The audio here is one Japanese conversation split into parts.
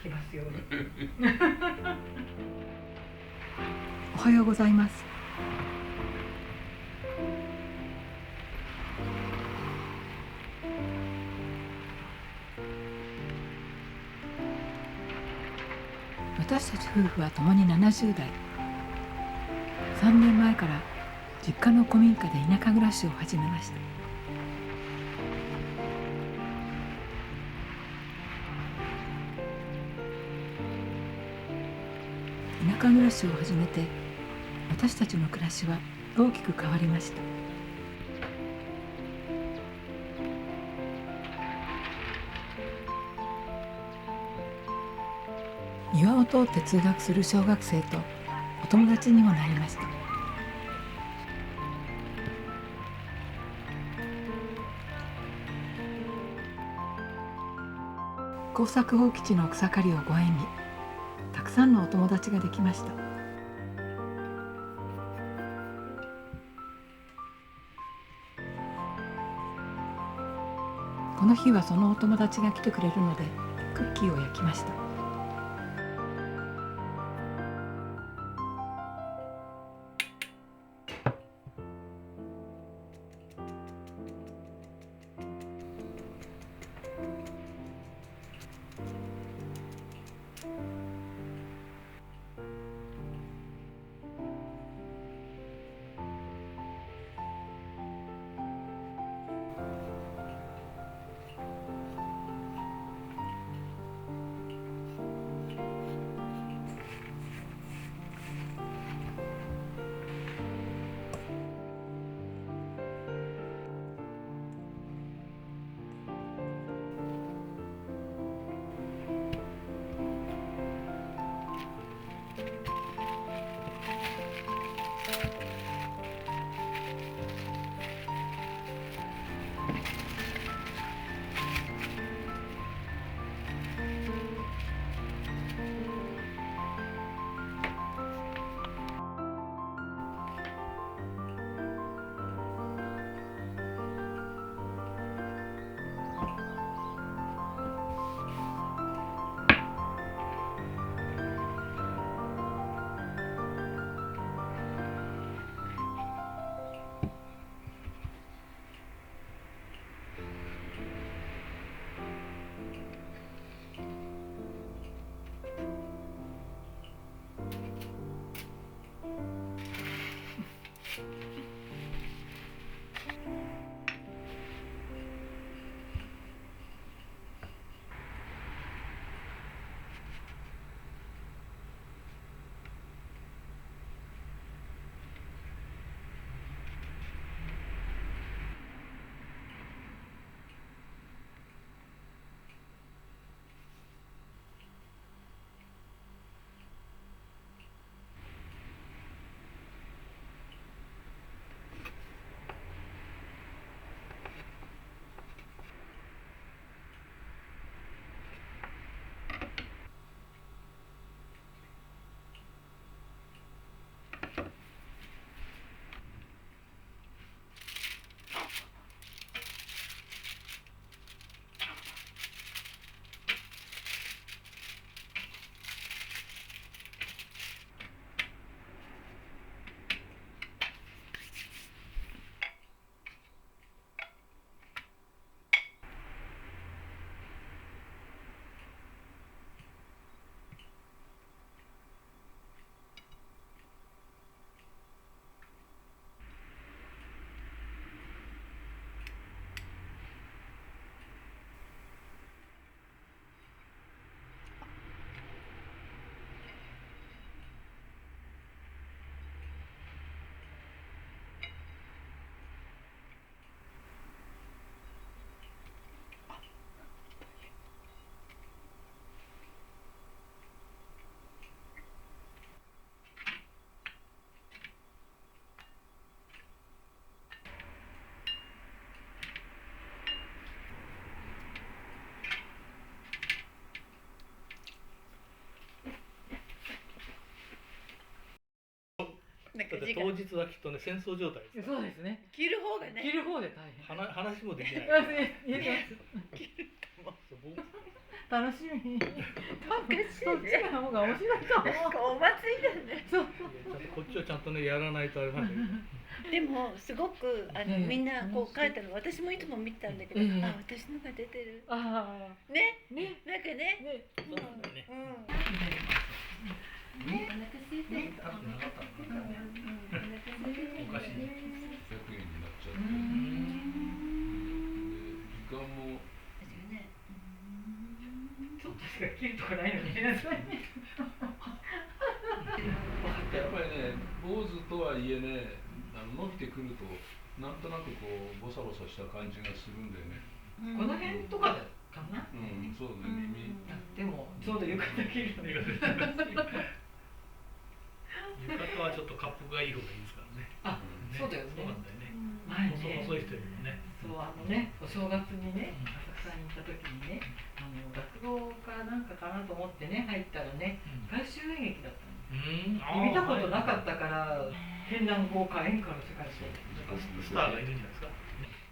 きますように。おはようございます。私たち夫婦は共に70代。3年前から実家の古民家で田舎暮らしを始めました。田舎暮らしを始めて私たちの暮らしは大きく変わりました。庭を通って通学する小学生とお友達にもなりました。耕作放棄地の草刈りをご縁にたくさんのお友達ができました。この日はそのお友達が来てくれるのでクッキーを焼きました。だって当日はきっとね戦争状態です。そうですね。着る方がね。着る方で大変。話もできない。言えてます。楽しみ。おかしいそっちね。の方が面白いと思なんかお祭りだね。う。そう。こっちはちゃんとねやらないとあれなんだけど。でもすごくええみんなこう書いたの、私もいつも見てたんだけど、ええあ、私のが出てる。あね、あ、ね、なんかね。ね、うん、そうなんだよね。うん。ねお腹空いてる。食べてなかったのかね。お腹空いてる。おかしいね。100円になっちゃうって、ん。で時間も私がね。ちょっとしか切るとこないのに。やっぱりね、坊主とはいえね、伸びてくるとなんとなくこうボサボサした感じがするんだよね。この辺とかかな。うん、そうだね、耳。でもちょうど浴衣着るのよ。浴衣はちょっと恰幅がいい方がいいですからね。あ、そうだよね。そうなんだよね。前ね、細い人よりもね。そうお正月にね、浅草に行った時にね、落語かなんかかなと思ってね入ったらね、大衆演劇だったの。見たことなかったから絢爛豪華演歌の世界で。スターがいるんじゃないですか。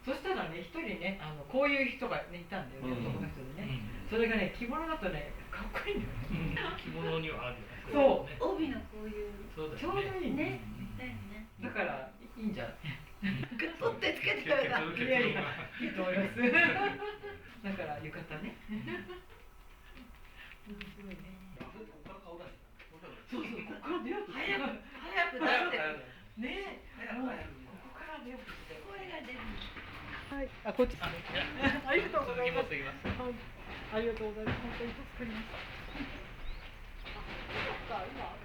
そしたらね、一人ね、こういう人がねいたんだよね、男の人でね。それがね、着物だとね、かっこいいんだよね。着物にはあるよね。そう帯のこういう。そうだちょうどいいね。だよね。だからいいんじゃない。取ってつけてるな。いやいや、いいと思います。だから浴衣ね。すごいね。そうそう、ここから出ようとしてる。早く出してる。ねえ、もうここから出ようとしてる。声が出る。はい、あ、こっち。ありがとうございます。続きます。ありがとうございます。本当に助かりました。あ、よかった、今。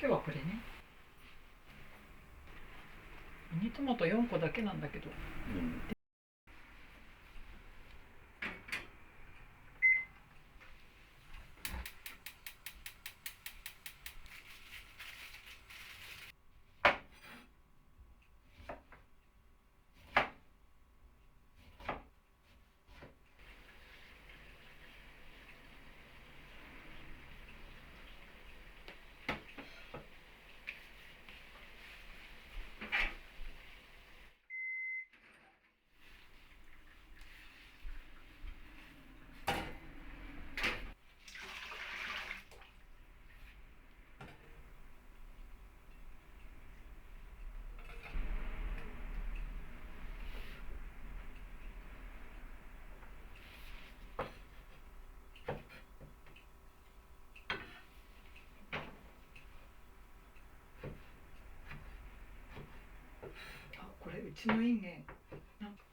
今日はこれね。ミニトマト4個だけなんだけど。あ、これうちのインゲン。なんか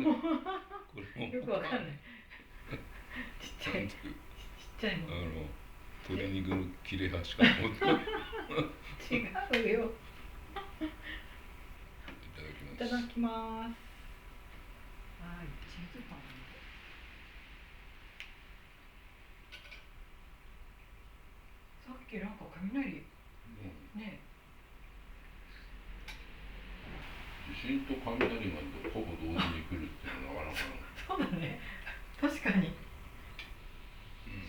これもよくわかんないちっちゃいもん鶏肉の切れ端かと思ってい違うよ。いただただきます。きます。はい、チーズパン。さっきなんか雷ね。地震と雷がほぼ同時に来るっていうのはなかなかそうだね。確かに。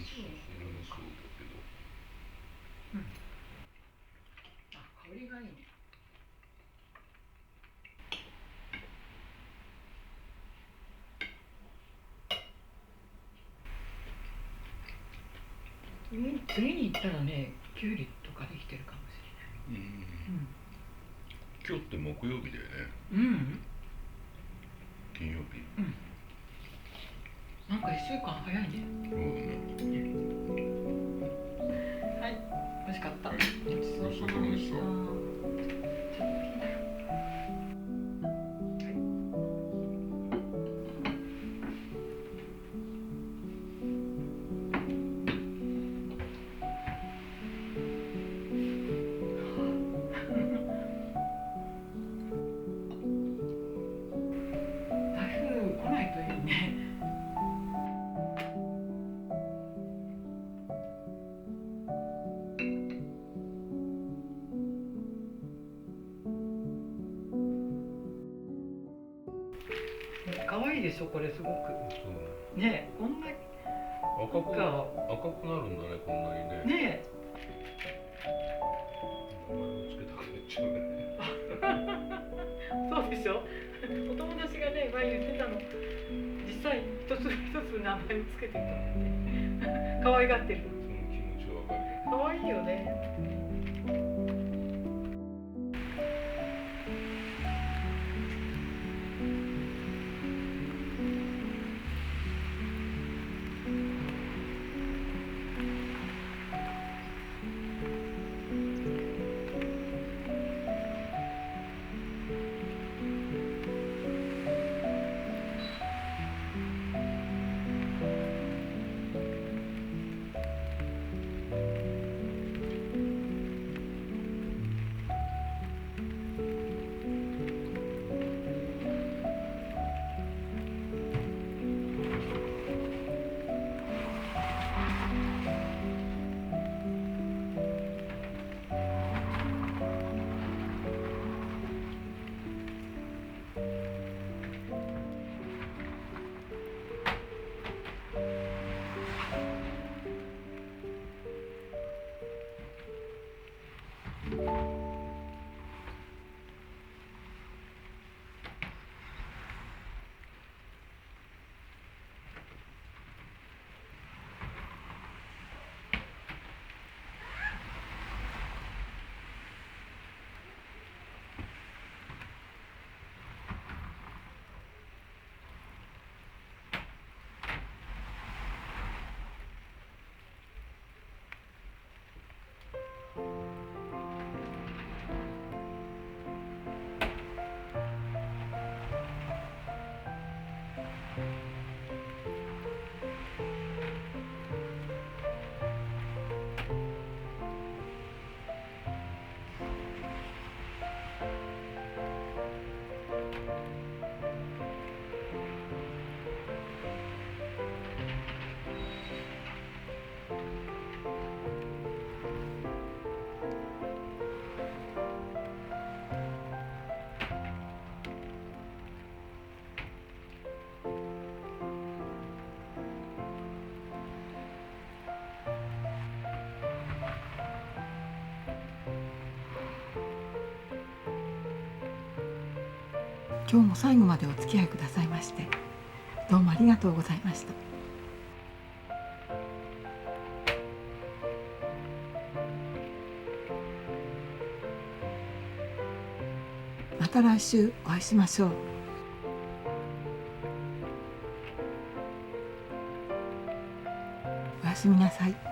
それもそうだけど。あ、香りがいいね。次に行ったらね、キュウリとかできてるかもしれない。今日って木曜日だよね。金曜日。なんか1週間早いね。はい、美味しかった。ごちそうさまでした。台風来ないといいね。可愛いでしょこれすごく。そうねえ、こんな赤くなるんだね、こんなにね。ね名前をつけたくなっちゃうね。え、そうでしょ。お友達がね前言ってたの。実際一つ一つ名前をつけてたんだって。可愛がってる。その気持ちはわかるよ。可愛いよね。今日も最後までお付き合いくださいましてどうもありがとうございました。また来週お会いしましょう。おやすみなさい。